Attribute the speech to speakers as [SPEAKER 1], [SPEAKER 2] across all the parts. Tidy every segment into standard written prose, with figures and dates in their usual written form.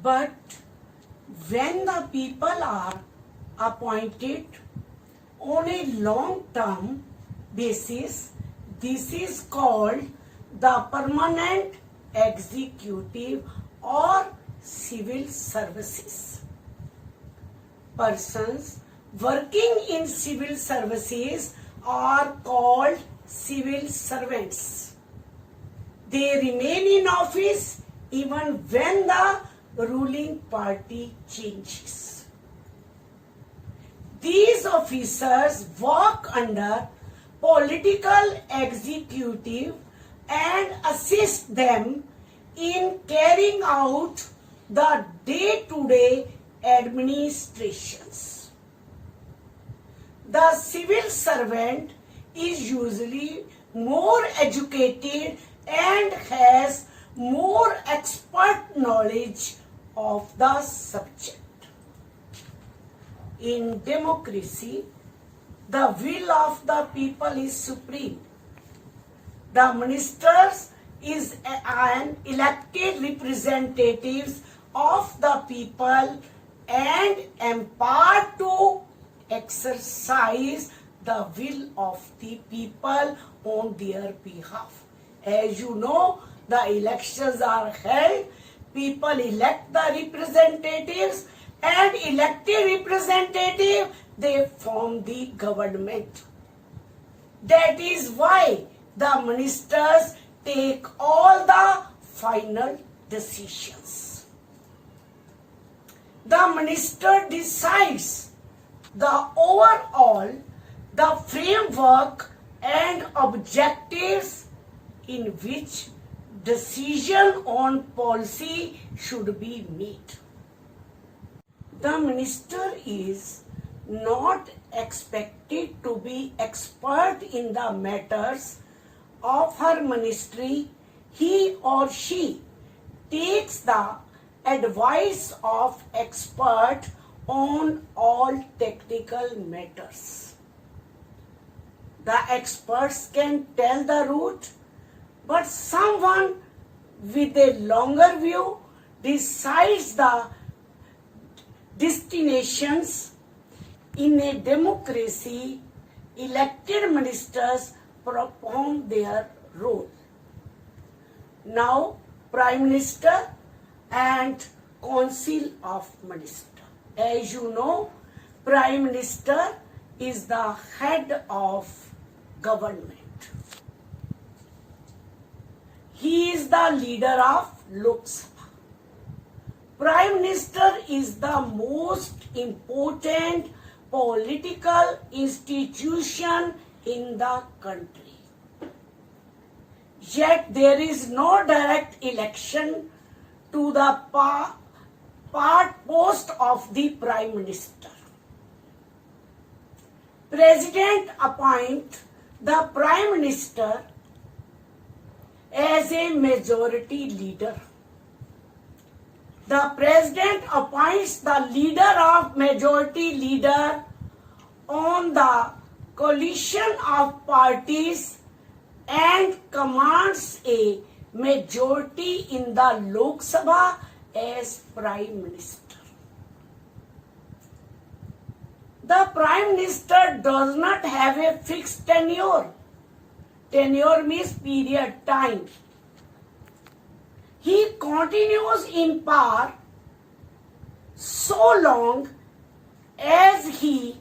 [SPEAKER 1] But when the people are appointed on a long-term basis, this is called the permanent executive or civil services. Persons working in civil services are called civil servants. They remain in office even when the ruling party changes. These officers work under political executive and assist them in carrying out the day-to-day administrations. The civil servant is usually more educated and has more expert knowledge of the subject. In democracy, the will of the people is supreme. The ministers is an elected representatives of the people and empowered to exercise the will of the people on their behalf. As you know, the elections are held, people elect the representatives, and elected representative, they form the government. That is why the ministers take all the final decisions. The minister decides the overall, the framework and objectives in which decision on policy should be made. The minister is not expected to be expert in the matters of her ministry. He or she takes the advice of expert on all technical matters. The experts can tell the route, but someone with a longer view decides the destinations. In a democracy, elected ministers perform their role. Now, Prime Minister and Council of Ministers. As you know, Prime Minister is the head of government. He is the leader of Lok Sabha. Prime Minister is the most important political institution in the country. Yet there is no direct election to the post of the Prime Minister. President appoints the Prime Minister as a majority leader. The President appoints the leader of majority leader on the coalition of parties and commands a majority in the Lok Sabha as Prime Minister. The Prime Minister does not have a fixed tenure. Tenure means period, time. He continues in power so long as he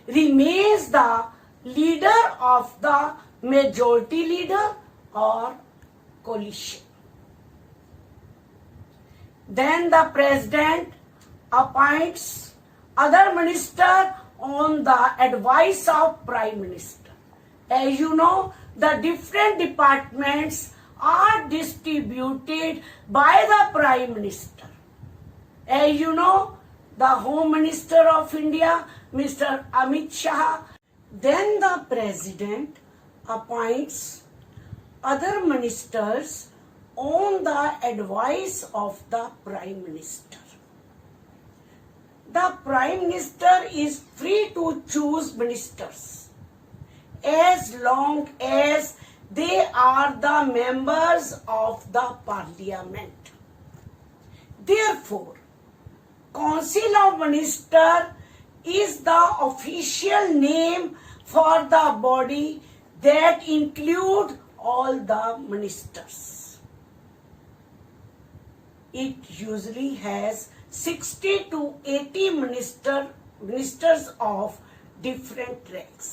[SPEAKER 1] remains the leader of the majority leader or coalition. Then the President appoints other minister on the advice of Prime Minister. As you know, the different departments are distributed by the Prime Minister. As you know, the Home Minister of India, Mr. Amit Shah. Then the President appoints other ministers on the advice of the Prime Minister. The Prime Minister is free to choose ministers as long as they are the members of the Parliament. This 4. Council of Ministers is the official name for the body that includes all the ministers. It usually has 60 to 80 ministers of different ranks.